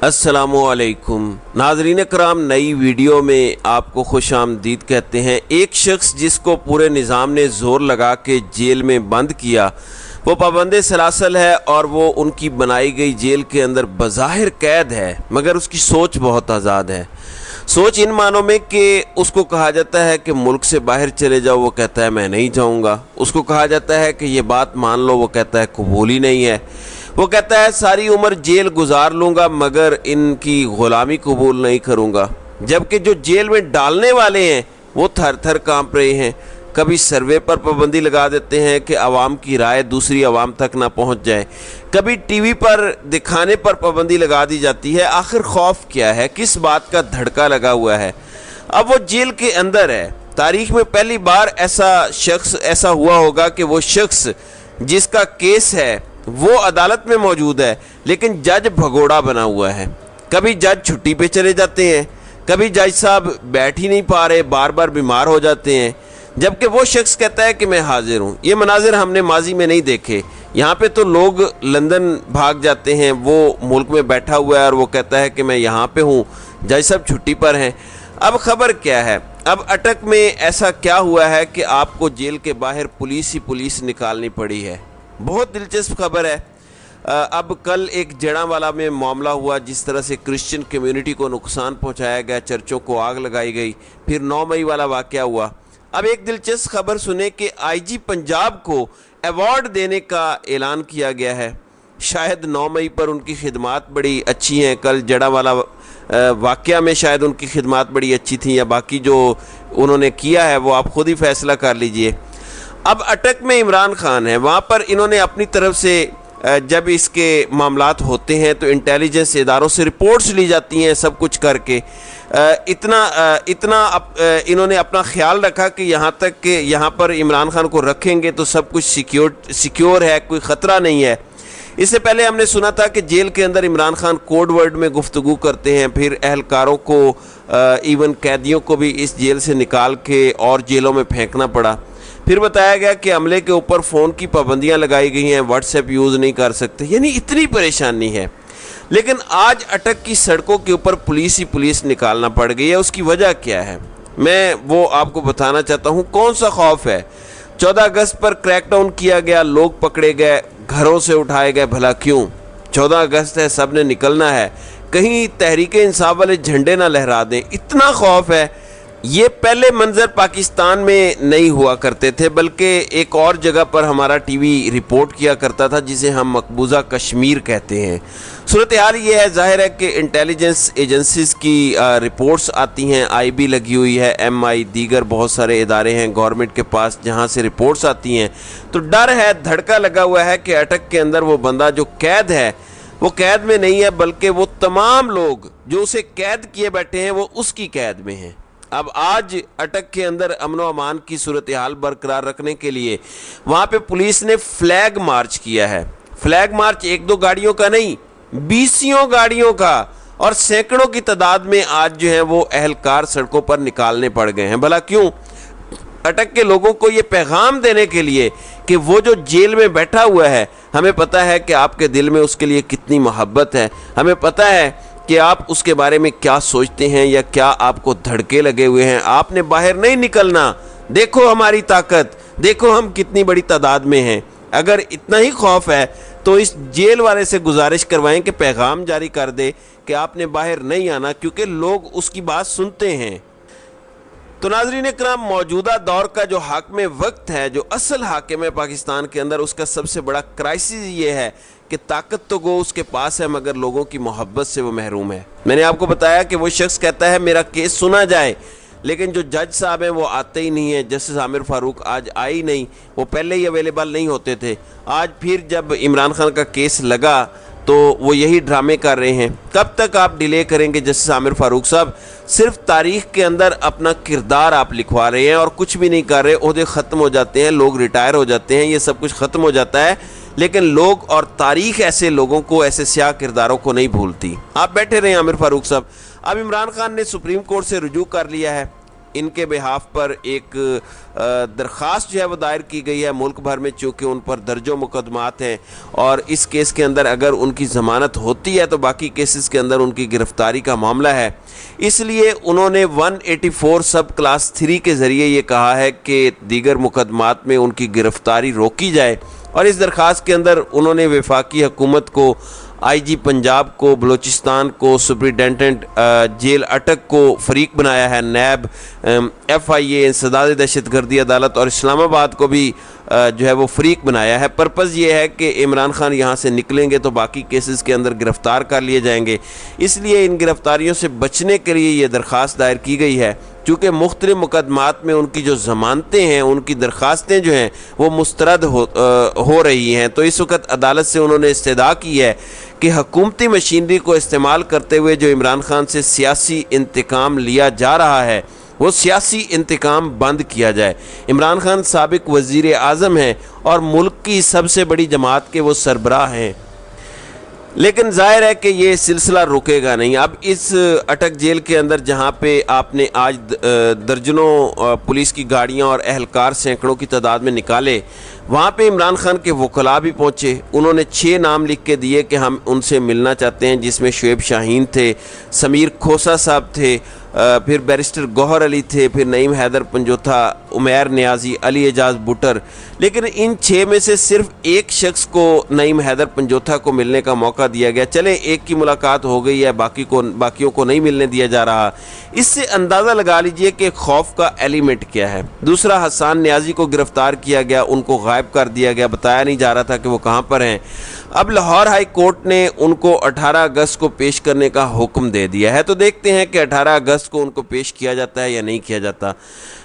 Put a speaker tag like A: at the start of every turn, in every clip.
A: السلام علیکم ناظرین کرام، نئی ویڈیو میں آپ کو خوش آمدید کہتے ہیں۔ ایک شخص جس کو پورے نظام نے زور لگا کے جیل میں بند کیا وہ پابند سلاسل ہے، اور وہ ان کی بنائی گئی جیل کے اندر بظاہر قید ہے، مگر اس کی سوچ بہت آزاد ہے۔ سوچ ان معنوں میں کہ اس کو کہا جاتا ہے کہ ملک سے باہر چلے جاؤ، وہ کہتا ہے میں نہیں جاؤں گا۔ اس کو کہا جاتا ہے کہ یہ بات مان لو، وہ کہتا ہے قبول ہی نہیں ہے۔ وہ کہتا ہے ساری عمر جیل گزار لوں گا مگر ان کی غلامی قبول نہیں کروں گا۔ جبکہ جو جیل میں ڈالنے والے ہیں وہ تھر تھر کانپ رہے ہیں۔ کبھی سروے پر پابندی لگا دیتے ہیں کہ عوام کی رائے دوسری عوام تک نہ پہنچ جائے، کبھی ٹی وی پر دکھانے پر پابندی لگا دی جاتی ہے۔ آخر خوف کیا ہے؟ کس بات کا دھڑکا لگا ہوا ہے؟ اب وہ جیل کے اندر ہے۔ تاریخ میں پہلی بار ایسا ہوا ہوگا کہ وہ شخص جس کا کیس ہے وہ عدالت میں موجود ہے لیکن جج بھگوڑا بنا ہوا ہے۔ کبھی جج چھٹی پہ چلے جاتے ہیں، کبھی جج صاحب بیٹھ ہی نہیں پا رہے، بار بار بیمار ہو جاتے ہیں، جبکہ وہ شخص کہتا ہے کہ میں حاضر ہوں۔ یہ مناظر ہم نے ماضی میں نہیں دیکھے۔ یہاں پہ تو لوگ لندن بھاگ جاتے ہیں، وہ ملک میں بیٹھا ہوا ہے اور وہ کہتا ہے کہ میں یہاں پہ ہوں، جج صاحب چھٹی پر ہیں۔ اب خبر کیا ہے؟ اب اٹک میں ایسا کیا ہوا ہے کہ آپ کو جیل کے باہر پولیس نکالنی پڑی ہے؟ بہت دلچسپ خبر ہے۔ اب کل ایک جڑاں والا میں معاملہ ہوا، جس طرح سے کرسچن کمیونٹی کو نقصان پہنچایا گیا، چرچوں کو آگ لگائی گئی، پھر 9 مئی والا واقعہ ہوا۔ اب ایک دلچسپ خبر سنیں کہ آئی جی پنجاب کو ایوارڈ دینے کا اعلان کیا گیا ہے۔ شاید 9 مئی پر ان کی خدمات بڑی اچھی ہیں، کل جڑاں والا واقعہ میں شاید ان کی خدمات بڑی اچھی تھیں، یا باقی جو انہوں نے کیا ہے وہ آپ خود ہی فیصلہ کر لیجئے۔ اب اٹک میں عمران خان ہے، وہاں پر انہوں نے اپنی طرف سے جب اس کے معاملات ہوتے ہیں تو انٹیلیجنس اداروں سے رپورٹس لی جاتی ہیں، سب کچھ کر کے اتنا انہوں نے اپنا خیال رکھا کہ یہاں تک کہ یہاں پر عمران خان کو رکھیں گے تو سب کچھ سیکیور ہے، کوئی خطرہ نہیں ہے۔ اس سے پہلے ہم نے سنا تھا کہ جیل کے اندر عمران خان کوڈ ورڈ میں گفتگو کرتے ہیں، پھر اہلکاروں کو ایون قیدیوں کو بھی اس جیل سے نکال کے اور جیلوں میں پھینکنا پڑا۔ پھر بتایا گیا کہ عملے کے اوپر فون کی پابندیاں لگائی گئی ہیں، واٹس ایپ یوز نہیں کر سکتے، یعنی اتنی پریشانی ہے۔ لیکن آج اٹک کی سڑکوں کے اوپر پولیس نکالنا پڑ گئی ہے۔ اس کی وجہ کیا ہے؟ میں وہ آپ کو بتانا چاہتا ہوں۔ کون سا خوف ہے؟ 14 اگست پر کریک ڈاؤن کیا گیا، لوگ پکڑے گئے، گھروں سے اٹھائے گئے، بھلا کیوں؟ 14 اگست ہے، سب نے نکلنا ہے، کہیں تحریک انصاف والے جھنڈے نہ لہرا دیں، اتنا خوف ہے۔ یہ پہلے منظر پاکستان میں نہیں ہوا کرتے تھے، بلکہ ایک اور جگہ پر ہمارا ٹی وی رپورٹ کیا کرتا تھا جسے ہم مقبوضہ کشمیر کہتے ہیں۔ صورتحال یہ ہے، ظاہر ہے کہ انٹیلیجنس ایجنسیز کی رپورٹس آتی ہیں، آئی بی لگی ہوئی ہے، ایم آئی، دیگر بہت سارے ادارے ہیں گورنمنٹ کے پاس جہاں سے رپورٹس آتی ہیں، تو ڈر ہے، دھڑکا لگا ہوا ہے کہ اٹک کے اندر وہ بندہ جو قید ہے وہ قید میں نہیں ہے، بلکہ وہ تمام لوگ جو اسے قید کیے بیٹھے ہیں وہ اس کی قید میں ہیں۔ اب آج اٹک کے اندر امن و امان کی صورتحال برقرار رکھنے کے لیے وہاں پہ پولیس نے فلیگ مارچ کیا ہے۔ فلیگ مارچ 1-2 گاڑیوں کا نہیں، 20 گاڑیوں کا، اور سینکڑوں کی تعداد میں آج جو ہے وہ اہلکار سڑکوں پر نکالنے پڑ گئے ہیں۔ بھلا کیوں؟ اٹک کے لوگوں کو یہ پیغام دینے کے لیے کہ وہ جو جیل میں بیٹھا ہوا ہے، ہمیں پتہ ہے کہ آپ کے دل میں اس کے لیے کتنی محبت ہے، ہمیں پتہ ہے کہ آپ اس کے بارے میں کیا سوچتے ہیں یا کیا آپ کو دھڑکے لگے ہوئے ہیں۔ آپ نے باہر نہیں نکلنا، دیکھو ہماری طاقت، دیکھو ہم کتنی بڑی تعداد میں ہیں۔ اگر اتنا ہی خوف ہے تو اس جیل والے سے گزارش کروائیں کہ پیغام جاری کر دے کہ آپ نے باہر نہیں آنا، کیونکہ لوگ اس کی بات سنتے ہیں۔ تو ناظرین اکرام، موجودہ دور کا جو حاکم وقت ہے، جو اصل حاکم ہے پاکستان کے اندر، اس کا سب سے بڑا کرائسس یہ ہے کہ طاقت تو گو اس کے پاس ہے مگر لوگوں کی محبت سے وہ محروم ہے۔ میں نے آپ کو بتایا کہ وہ شخص کہتا ہے میرا کیس سنا جائے، لیکن جو جج صاحب ہیں وہ آتے ہی نہیں ہیں۔ جسٹس عامر فاروق آج آئے ہی نہیں، وہ پہلے ہی اویلیبل نہیں ہوتے تھے۔ آج پھر جب عمران خان کا کیس لگا تو وہ یہی ڈرامے کر رہے ہیں۔ کب تک آپ ڈیلے کریں گے جسٹس عامر فاروق صاحب؟ صرف تاریخ کے اندر اپنا کردار آپ لکھوا رہے ہیں اور کچھ بھی نہیں کر رہے۔ عہدے ختم ہو جاتے ہیں، لوگ ریٹائر ہو جاتے ہیں، یہ سب کچھ ختم ہو جاتا ہے، لیکن لوگ اور تاریخ ایسے لوگوں کو، ایسے سیاہ کرداروں کو نہیں بھولتی۔ آپ بیٹھے رہیں عامر فاروق صاحب۔ اب عمران خان نے سپریم کورٹ سے رجوع کر لیا ہے، ان کے بہاف پر ایک درخواست جو ہے وہ دائر کی گئی ہے ملک بھر میں، چونکہ ان پر درجوں مقدمات ہیں اور اس کیس کے اندر اگر ان کی ضمانت ہوتی ہے تو باقی کیسز کے اندر ان کی گرفتاری کا معاملہ ہے۔ اس لیے انہوں نے 184 سب کلاس 3 کے ذریعے یہ کہا ہے کہ دیگر مقدمات میں ان کی گرفتاری روکی جائے، اور اس درخواست کے اندر انہوں نے وفاقی حکومت کو، آئی جی پنجاب کو، بلوچستان کو، سپرنٹینڈنٹ جیل اٹک کو فریق بنایا ہے، نیب، ایف آئی اے، انسداد دہشت گردی عدالت اور اسلام آباد کو بھی جو ہے وہ فریق بنایا ہے۔ پرپز یہ ہے کہ عمران خان یہاں سے نکلیں گے تو باقی کیسز کے اندر گرفتار کر لیے جائیں گے، اس لیے ان گرفتاریوں سے بچنے کے لیے یہ درخواست دائر کی گئی ہے۔ چونکہ مختلف مقدمات میں ان کی جو ضمانتیں ہیں، ان کی درخواستیں جو ہیں وہ مسترد ہو رہی ہیں، تو اس وقت عدالت سے انہوں نے استدعا کی ہے کہ حکومتی مشینری کو استعمال کرتے ہوئے جو عمران خان سے سیاسی انتقام لیا جا رہا ہے وہ سیاسی انتقام بند کیا جائے۔ عمران خان سابق وزیر اعظم ہیں اور ملک کی سب سے بڑی جماعت کے وہ سربراہ ہیں، لیکن ظاہر ہے کہ یہ سلسلہ رکے گا نہیں۔ اب اس اٹک جیل کے اندر جہاں پہ آپ نے آج درجنوں پولیس کی گاڑیاں اور اہلکار سینکڑوں کی تعداد میں نکالے، وہاں پہ عمران خان کے وکلاء بھی پہنچے، انہوں نے 6 نام لکھ کے دیے کہ ہم ان سے ملنا چاہتے ہیں، جس میں شعیب شاہین تھے، سمیر کھوسا صاحب تھے، پھر بیرسٹر گوہر علی تھے، پھر نعیم حیدر پنجوتھا، عمیر نیازی، علی اعجاز بٹر، لیکن ان 6 میں سے صرف ایک شخص کو، نعیم حیدر پنجوتھا کو ملنے کا موقع دیا گیا۔ چلیں ایک کی ملاقات ہو گئی ہے، باقیوں کو نہیں ملنے دیا جا رہا۔ اس سے اندازہ لگا لیجئے کہ خوف کا ایلیمنٹ کیا ہے۔ دوسرا، حسان نیازی کو گرفتار کیا گیا، ان کو غائب کر دیا گیا، بتایا نہیں جا رہا تھا کہ وہ کہاں پر ہیں۔ اب لاہور ہائی کورٹ نے ان کو 18 اگست کو پیش کرنے کا حکم دے دیا ہے، تو دیکھتے ہیں کہ 18 اگست کو ان کو پیش کیا جاتا ہے یا نہیں کیا جاتا۔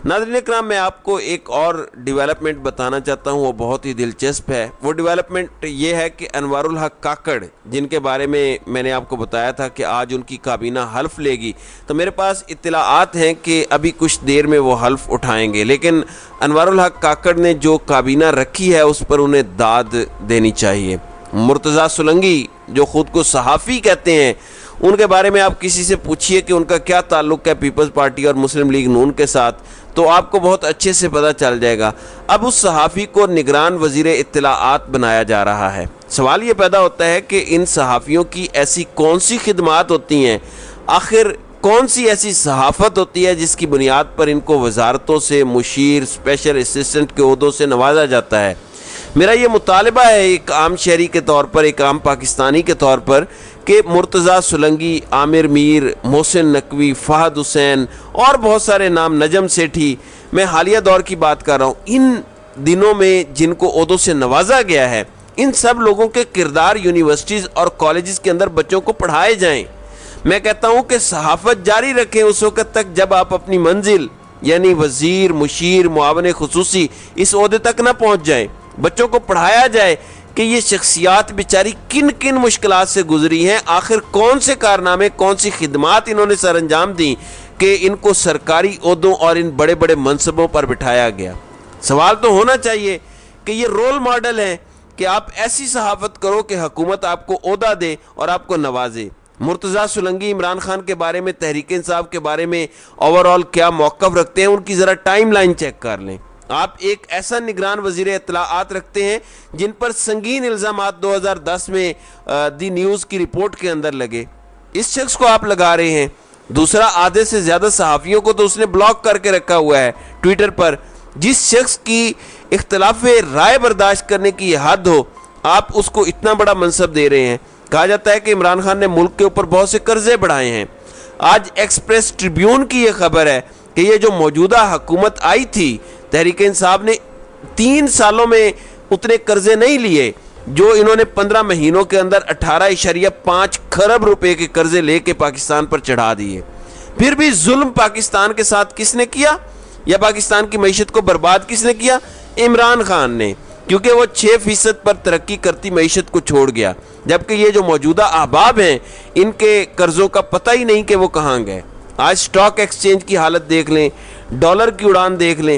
A: ناظرین اکرام، میں آپ کو ایک اور ڈیولپمنٹ بتانا چاہتا ہوں، وہ بہت ہی دلچسپ ہے۔ وہ ڈیولپمنٹ یہ ہے کہ انوار الحق کاکڑ، جن کے بارے میں نے آپ کو بتایا تھا کہ آج ان کی کابینہ حلف لے گی، تو میرے پاس اطلاعات ہیں کہ ابھی کچھ دیر میں وہ حلف اٹھائیں گے، لیکن انوار الحق کاکڑ نے جو کابینہ رکھی ہے اس پر انہیں داد دینی چاہیے۔ مرتضیٰ سولنگی، جو خود کو صحافی کہتے ہیں، ان کے بارے میں آپ کسی سے پوچھئے کہ ان کا کیا تعلق ہے پیپلز پارٹی اور مسلم لیگ نون کے ساتھ، تو آپ کو بہت اچھے سے پتہ چل جائے گا۔ اب اس صحافی کو نگران وزیر اطلاعات بنایا جا رہا ہے۔ سوال یہ پیدا ہوتا ہے کہ ان صحافیوں کی ایسی کون سی خدمات ہوتی ہیں، آخر کون سی ایسی صحافت ہوتی ہے جس کی بنیاد پر ان کو وزارتوں سے مشیر، اسپیشل اسسٹنٹ کے عہدوں سے نوازا جاتا ہے؟ میرا یہ مطالبہ ہے ایک عام شہری کے طور پر، ایک عام پاکستانی کے طور پر، کہ مرتضیٰ سولنگی، عامر میر، محسن نقوی، فہد حسین اور بہت سارے نام، نجم سیٹھی، میں حالیہ دور کی بات کر رہا ہوں، ان دنوں میں جن کو عہدوں سے نوازا گیا ہے، ان سب لوگوں کے کردار یونیورسٹیز اور کالجز کے اندر بچوں کو پڑھائے جائیں۔ میں کہتا ہوں کہ صحافت جاری رکھیں اس وقت تک جب آپ اپنی منزل یعنی وزیر، مشیر، معاون خصوصی اس عہدے تک نہ پہنچ جائیں۔ بچوں کو پڑھایا جائے کہ یہ شخصیات بیچاری کن کن مشکلات سے گزری ہیں، آخر کون سے کارنامے، کون سی خدمات انہوں نے سر انجام دیں کہ ان کو سرکاری عہدوں اور ان بڑے بڑے منصبوں پر بٹھایا گیا۔ سوال تو ہونا چاہیے کہ یہ رول ماڈل ہے کہ آپ ایسی صحافت کرو کہ حکومت آپ کو عہدہ دے اور آپ کو نوازے۔ مرتضیٰ سولنگی عمران خان کے بارے میں، تحریک انصاف کے بارے میں اوورآل کیا موقف رکھتے ہیں، ان کی ذرا ٹائم لائن چیک کر لیں۔ آپ ایک ایسا نگران وزیر اطلاعات رکھتے ہیں جن پر سنگین الزامات 2010 میں دی نیوز کی رپورٹ کے اندر لگے، اس شخص کو آپ لگا رہے ہیں۔ دوسرا، آدھے سے زیادہ صحافیوں کو تو اس نے بلاک کر کے رکھا ہوا ہے ٹویٹر پر۔ جس شخص کی اختلاف رائے برداشت کرنے کی یہ حد ہو، آپ اس کو اتنا بڑا منصب دے رہے ہیں۔ کہا جاتا ہے کہ عمران خان نے ملک کے اوپر بہت سے قرضے بڑھائے ہیں۔ آج ایکسپریس ٹریبیون کی یہ خبر ہے کہ یہ جو موجودہ حکومت آئی تھی، تحریک انصاف نے 3 سالوں میں اتنے قرضے نہیں لیے جو انہوں نے 15 مہینوں کے اندر 18.5 کھرب روپے کے قرضے لے کے پاکستان پر چڑھا دیے۔ پھر بھی ظلم پاکستان کے ساتھ کس نے کیا، یا پاکستان کی معیشت کو برباد کس نے کیا؟ عمران خان نے، کیونکہ وہ 6% پر ترقی کرتی معیشت کو چھوڑ گیا، جبکہ یہ جو موجودہ احباب ہیں ان کے قرضوں کا پتہ ہی نہیں کہ وہ کہاں گئے۔ آج سٹاک ایکسچینج کی حالت دیکھ لیں، ڈالر کی اڑان دیکھ لیں،